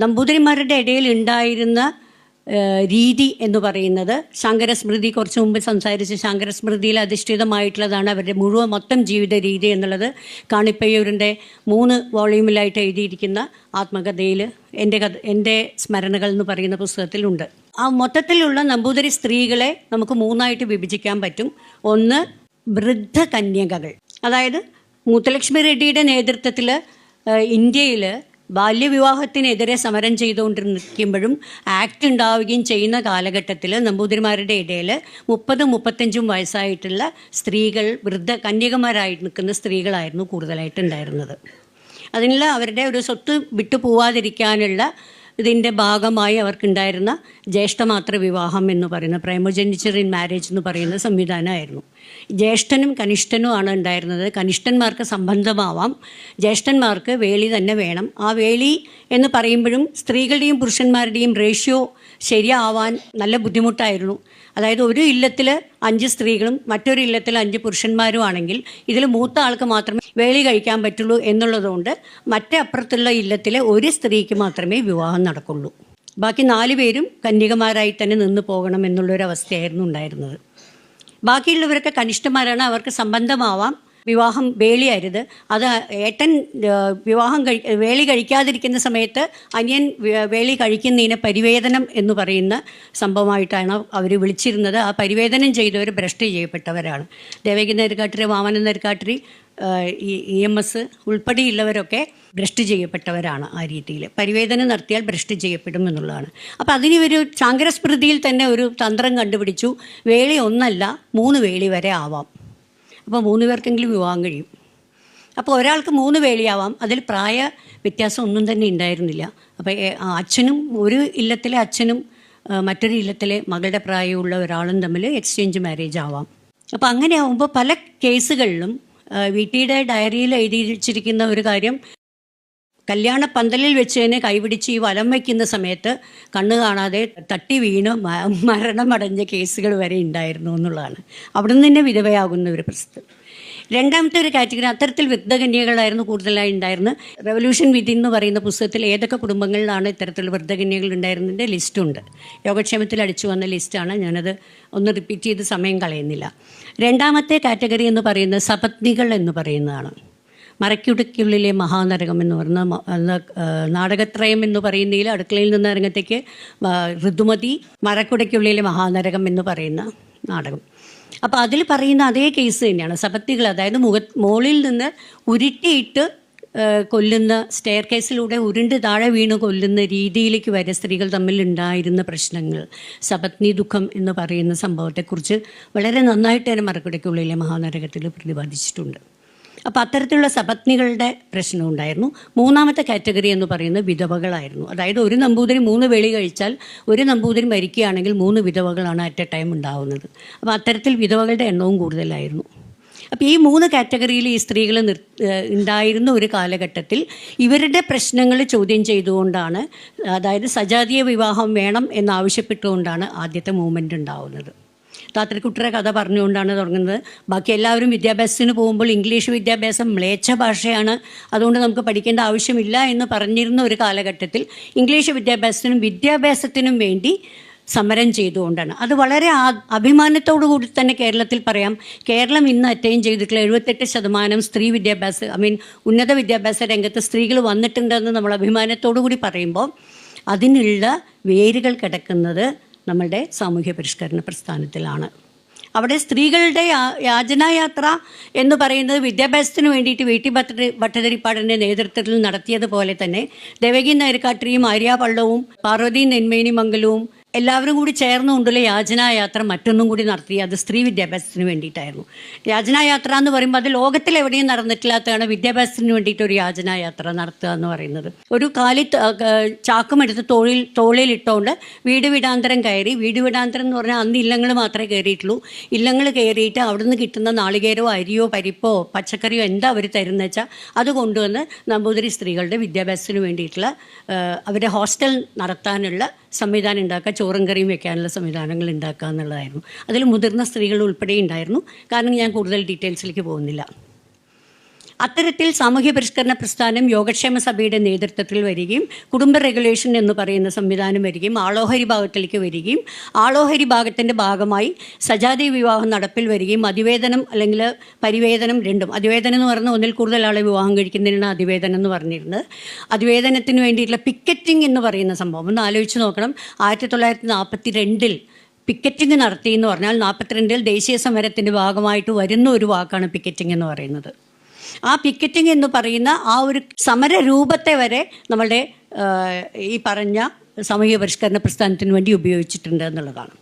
നമ്പൂതിരിമാരുടെ ഇടയിൽ ഉണ്ടായിരുന്ന രീതി എന്ന് പറയുന്നത് ശാങ്കരസ്മൃതി, കുറച്ച് മുമ്പ് സംസാരിച്ച ശാങ്കരസ്മൃതിയിൽ അധിഷ്ഠിതമായിട്ടുള്ളതാണ് അവരുടെ മൊത്തം ജീവിത രീതി എന്നുള്ളത് കാണിപ്പയ്യൂരിൻ്റെ 3 വോള്യൂമിലായിട്ട് എഴുതിയിരിക്കുന്ന ആത്മകഥയിൽ എൻ്റെ സ്മരണകൾ എന്ന് പറയുന്ന പുസ്തകത്തിലുണ്ട്. ആ മൊത്തത്തിലുള്ള നമ്പൂതിരി സ്ത്രീകളെ നമുക്ക് 3ആയിട്ട് വിഭജിക്കാൻ പറ്റും. ഒന്ന്, വൃദ്ധ കന്യകകൾ. അതായത് മുത്തുലക്ഷ്മി റെഡ്ഡിയുടെ നേതൃത്വത്തിൽ ഇന്ത്യയിൽ ബാല്യവിവാഹത്തിനെതിരെ സമരം ചെയ്തുകൊണ്ടിരിക്കുമ്പോഴും ആക്ട് ഉണ്ടാവുകയും ചെയ്യുന്ന കാലഘട്ടത്തിൽ നമ്പൂതിരിമാരുടെ ഇടയിൽ 30-35 വയസ്സായിട്ടുള്ള സ്ത്രീകൾ, കന്യകമാരായി നിൽക്കുന്ന സ്ത്രീകളായിരുന്നു കൂടുതലായിട്ട് ഉണ്ടായിരുന്നത്. അതിനുള്ള അവരുടെ ഒരു സ്വത്ത് വിട്ടു പോവാതിരിക്കാനുള്ള ഇതിൻ്റെ ഭാഗമായി അവർക്കുണ്ടായിരുന്ന ജ്യേഷ്ഠമാത്ര വിവാഹം എന്ന് പറയുന്ന പ്രൈമോജെനിച്ചർ ഇൻ മാരേജ് എന്ന് പറയുന്ന സംവിധാനമായിരുന്നു. ജ്യേഷ്ഠനും കനിഷ്ഠനും ആണ് ഉണ്ടായിരുന്നത്. കനിഷ്ഠന്മാർക്ക് സംബന്ധമാവാം, ജ്യേഷ്ഠന്മാർക്ക് വേളി തന്നെ വേണം. ആ വേളി എന്ന് പറയുമ്പോഴും സ്ത്രീകളുടെയും പുരുഷന്മാരുടെയും റേഷ്യോ ശരിയാവാൻ നല്ല ബുദ്ധിമുട്ടായിരുന്നു. അതായത് ഒരു ഇല്ലത്തിൽ 5 സ്ത്രീകളും മറ്റൊരു ഇല്ലത്തിൽ 5 പുരുഷന്മാരും ആണെങ്കിൽ ഇതിൽ മൂത്ത ആൾക്ക് മാത്രമേ വേളി കഴിക്കാൻ പറ്റുള്ളൂ എന്നുള്ളതുകൊണ്ട് മറ്റേ അപ്പുറത്തുള്ള ഇല്ലത്തിലെ ഒരു സ്ത്രീക്ക് മാത്രമേ വിവാഹം നടക്കുള്ളൂ. ബാക്കി 4 പേരും കന്യകമാരായി തന്നെ നിന്ന് പോകണം എന്നുള്ളൊരവസ്ഥയായിരുന്നു ഉണ്ടായിരുന്നത്. ബാക്കിയുള്ളവരൊക്കെ കനിഷ്ഠന്മാരാണ്, അവർക്ക് സംബന്ധമാവാം, വിവാഹം വേളിയരുത്. അത് ഏട്ടൻ വേളി കഴിക്കാതിരിക്കുന്ന സമയത്ത് അനിയൻ വേളി കഴിക്കുന്നതിന് പരിവേദനം എന്ന് പറയുന്ന സംഭവമായിട്ടാണ് അവർ വിളിച്ചിരുന്നത്. ആ പരിവേദനം ചെയ്തവർ ഭ്രഷ്ട് ചെയ്യപ്പെട്ടവരാണ്. ദേവകി നരിക്കാട്ടിരി, വാമന നരിക്കാട്ടിരി, EMS ഉൾപ്പെടെയുള്ളവരൊക്കെ ഭ്രഷ്ട് ചെയ്യപ്പെട്ടവരാണ്. ആ രീതിയിൽ പരിവേദനം നടത്തിയാൽ ഭ്രഷ്ട് ചെയ്യപ്പെടും എന്നുള്ളതാണ്. അപ്പോൾ അതിനൊരു ശാങ്കരസ്മൃതിയിൽ തന്നെ ഒരു തന്ത്രം കണ്ടുപിടിച്ചു. വേളി 1 അല്ല 3 വേളി വരെ ആവാം. അപ്പോൾ 3 പേർക്കെങ്കിലും വിവാഹം കഴിയും. അപ്പോൾ ഒരാൾക്ക് 3 വേളിയാവാം. അതിൽ പ്രായ വ്യത്യാസം ഒന്നും തന്നെ ഉണ്ടായിരുന്നില്ല. അപ്പോൾ അച്ഛനും, ഒരു ഇല്ലത്തിലെ അച്ഛനും മറ്റൊരു ഇല്ലത്തിലെ മകളുടെ പ്രായമുള്ള ഒരാളും തമ്മിൽ എക്സ്ചേഞ്ച് മാരേജ് ആവാം. അപ്പോൾ അങ്ങനെ ആവുമ്പോൾ പല കേസുകളിലും വീട്ടിയുടെ ഡയറിയിൽ എഴുതി വെച്ചിരിക്കുന്ന ഒരു കാര്യം, കല്യാണ പന്തലിൽ വെച്ച് തന്നെ കൈപിടിച്ച് ഈ വലം വയ്ക്കുന്ന സമയത്ത് കണ്ണ് കാണാതെ തട്ടി വീണ് മരണമടഞ്ഞ കേസുകൾ വരെ ഉണ്ടായിരുന്നു എന്നുള്ളതാണ്. അവിടെ നിന്ന് തന്നെ വിധവയാകുന്ന ഒരു പ്രശ്നം. രണ്ടാമത്തെ ഒരു കാറ്റഗറി അത്തരത്തിൽ വൃദ്ധകന്യകളായിരുന്നു കൂടുതലായി ഉണ്ടായിരുന്നത്. റെവല്യൂഷൻ വിധി എന്ന് പറയുന്ന പുസ്തകത്തിൽ ഏതൊക്കെ കുടുംബങ്ങളിലാണ് ഇത്തരത്തിലുള്ള വൃദ്ധകന്യകൾ ഉണ്ടായിരുന്നതിൻ്റെ ലിസ്റ്റുണ്ട്. യോഗക്ഷേമത്തിൽ അടിച്ചു വന്ന ലിസ്റ്റാണ്. ഞാനത് ഒന്ന് റിപ്പീറ്റ് ചെയ്ത് സമയം കളയുന്നില്ല. രണ്ടാമത്തെ കാറ്റഗറി എന്ന് പറയുന്നത് സപത്നികൾ എന്ന് പറയുന്നതാണ്. മറയ്ക്കുടയ്ക്കുള്ളിലെ മഹാനരകം എന്ന് പറയുന്ന നാടകത്രയം എന്ന് പറയുന്നതിൽ അടുക്കളയിൽ നിന്ന് രംഗത്തേക്ക് ഋതുമതി, മറക്കുടയ്ക്കുള്ളിലെ മഹാനരകം എന്ന് പറയുന്ന നാടകം. അപ്പോൾ അതിൽ പറയുന്ന അതേ കേസ് തന്നെയാണ്. സപത്നികൾ, അതായത് മുകളിൽ നിന്ന് ഉരുട്ടിയിട്ട് കൊല്ലുന്ന, സ്റ്റെയർ കേസിലൂടെ ഉരുണ്ട് താഴെ വീണ് കൊല്ലുന്ന രീതിയിലേക്ക് വരെ സ്ത്രീകൾ തമ്മിൽ ഉണ്ടായിരുന്ന പ്രശ്നങ്ങൾ, സപത്നി ദുഃഖം എന്ന് പറയുന്ന സംഭവത്തെക്കുറിച്ച് വളരെ നന്നായിട്ട് തന്നെ മറക്കുടയ്ക്കുള്ളിലെ മഹാനരകത്തിൽ പ്രതിപാദിച്ചിട്ടുണ്ട്. അപ്പോൾ അത്തരത്തിലുള്ള സപത്നികളുടെ പ്രശ്നം ഉണ്ടായിരുന്നു. മൂന്നാമത്തെ കാറ്റഗറി എന്ന് പറയുന്നത് വിധവകളായിരുന്നു. അതായത് ഒരു നമ്പൂതിരി 3 വേളി കഴിച്ചാൽ, ഒരു നമ്പൂതിരി മരിക്കുകയാണെങ്കിൽ 3 വിധവകളാണ് അറ്റ് എ ടൈം ഉണ്ടാവുന്നത്. അപ്പോൾ അത്തരത്തിൽ വിധവകളുടെ എണ്ണവും കൂടുതലായിരുന്നു. അപ്പോൾ ഈ 3 കാറ്റഗറിയിൽ ഈ സ്ത്രീകൾ ഉണ്ടായിരുന്ന ഒരു കാലഘട്ടത്തിൽ ഇവരുടെ പ്രശ്നങ്ങൾ ചോദ്യം ചെയ്തുകൊണ്ടാണ്, അതായത് സജാതീയ വിവാഹം വേണം എന്നാവശ്യപ്പെട്ടുകൊണ്ടാണ് ആദ്യത്തെ മൂവ്മെൻറ്റ് ഉണ്ടാവുന്നത്. താത്രിക്കുട്ടിയുടെ കഥ പറഞ്ഞുകൊണ്ടാണ് തുടങ്ങുന്നത്. ബാക്കി എല്ലാവരും വിദ്യാഭ്യാസത്തിന് പോകുമ്പോൾ ഇംഗ്ലീഷ് വിദ്യാഭ്യാസം മ്ലേച്ഛ ഭാഷയാണ്, അതുകൊണ്ട് നമുക്ക് പഠിക്കേണ്ട ആവശ്യമില്ല എന്ന് പറഞ്ഞിരുന്ന ഒരു കാലഘട്ടത്തിൽ ഇംഗ്ലീഷ് വിദ്യാഭ്യാസത്തിനും വേണ്ടി സമരം ചെയ്തുകൊണ്ടാണ്. അത് വളരെ അഭിമാനത്തോടു കൂടി തന്നെ കേരളത്തിൽ പറയാം. കേരളം ഇന്ന് അറ്റൈൻ ചെയ്തിട്ടുള്ള 78% സ്ത്രീ ഉന്നത വിദ്യാഭ്യാസ രംഗത്ത് സ്ത്രീകൾ വന്നിട്ടുണ്ടെന്ന് നമ്മൾ അഭിമാനത്തോടു കൂടി പറയുമ്പോൾ അതിനുള്ള വേരുകൾ കിടക്കുന്നത് നമ്മളുടെ സാമൂഹ്യ പരിഷ്കരണ പ്രസ്ഥാനത്തിലാണ്. അവിടെ സ്ത്രീകളുടെ യാചനായാത്ര എന്ന് പറയുന്നത് വിദ്യാഭ്യാസത്തിന് വേണ്ടിയിട്ട് വി ടി ഭട്ടതിരിപ്പാടിൻ്റെ നേതൃത്വത്തിൽ നടത്തിയതുപോലെ തന്നെ ദേവകി നരിക്കാട്ടിരിയും ആര്യ പള്ളവും പാർവതി നെന്മേനി മംഗലവും എല്ലാവരും കൂടി ചേർന്നുകൊണ്ടുള്ള യാചനായാത്ര മറ്റൊന്നും കൂടി നടത്തി. അത് സ്ത്രീ വിദ്യാഭ്യാസത്തിന് വേണ്ടിയിട്ടായിരുന്നു. യാചനായാത്ര എന്ന് പറയുമ്പോൾ അത് ലോകത്തിൽ എവിടെയും നടന്നിട്ടില്ലാത്തതാണ് വിദ്യാഭ്യാസത്തിന് വേണ്ടിയിട്ട് ഒരു യാചനായാത്ര നടത്തുക എന്ന് പറയുന്നത്. ഒരു ചാക്കുമെടുത്ത് തോളിലിട്ടുകൊണ്ട് വീട് വീടാന്തരം കയറി, വീട് വീടാന്തരം എന്ന് പറഞ്ഞാൽ അന്ന് ഇല്ലങ്ങൾ മാത്രമേ കയറിയിട്ടുള്ളൂ. ഇല്ലങ്ങൾ കയറിയിട്ട് അവിടുന്ന് കിട്ടുന്ന നാളികേരോ അരിയോ പരിപ്പോ പച്ചക്കറിയോ എന്താ അവർ തരുന്ന വെച്ചാൽ അത് കൊണ്ടുവന്ന് നമ്പൂതിരി സ്ത്രീകളുടെ വിദ്യാഭ്യാസത്തിന് വേണ്ടിയിട്ടുള്ള അവരുടെ ഹോസ്റ്റൽ നടത്താനുള്ള സംവിധാനം ഉണ്ടാക്കുക, ചോറും കറിയും വെക്കാനുള്ള സംവിധാനങ്ങൾ ഉണ്ടാക്കുക എന്നുള്ളതായിരുന്നു. അതിൽ മുതിർന്ന സ്ത്രീകൾ ഉൾപ്പെടെ ഉണ്ടായിരുന്നു. കാരണം ഞാൻ കൂടുതൽ ഡീറ്റെയിൽസിലേക്ക് പോകുന്നില്ല. അത്തരത്തിൽ സാമൂഹ്യ പരിഷ്കരണ പ്രസ്ഥാനം യോഗക്ഷേമ സഭയുടെ നേതൃത്വത്തിൽ വരികയും കുടുംബ റെഗുലേഷൻ എന്ന് പറയുന്ന സംവിധാനം വരികയും ആളോഹരി ഭാഗത്തിലേക്ക് വരികയും ആളോഹരി ഭാഗത്തിൻ്റെ ഭാഗമായി സജാതി വിവാഹം നടപ്പിൽ വരികയും അതിവേതനം അല്ലെങ്കിൽ പരിവേതനം രണ്ടും, അതിവേതനം എന്ന് പറഞ്ഞാൽ ഒന്നിൽ കൂടുതൽ ആളെ വിവാഹം കഴിക്കുന്നതിനാണ് അതിവേതനം എന്ന് പറഞ്ഞിരുന്നത്. അതിവേതനത്തിന് വേണ്ടിയിട്ടുള്ള പിക്കറ്റിംഗ് എന്ന് പറയുന്ന സംഭവം ഒന്ന് ആലോചിച്ച് നോക്കണം. 1942 പിക്കറ്റിംഗ് നടത്തി എന്ന് പറഞ്ഞാൽ 42 ദേശീയ സമരത്തിൻ്റെ ഭാഗമായിട്ട് വരുന്ന ഒരു വാക്കാണ് പിക്കറ്റിംഗ് എന്ന് പറയുന്നത്. ആ പിക്കറ്റിംഗ് എന്ന് പറയുന്ന ആ ഒരു സമര രൂപത്തെ വരെ നമ്മളുടെ ഈ പറഞ്ഞ സാമൂഹിക പരിഷ്കരണ പ്രസ്ഥാനത്തിന് വേണ്ടി ഉപയോഗിച്ചിട്ടുണ്ട് എന്നുള്ളതാണ്.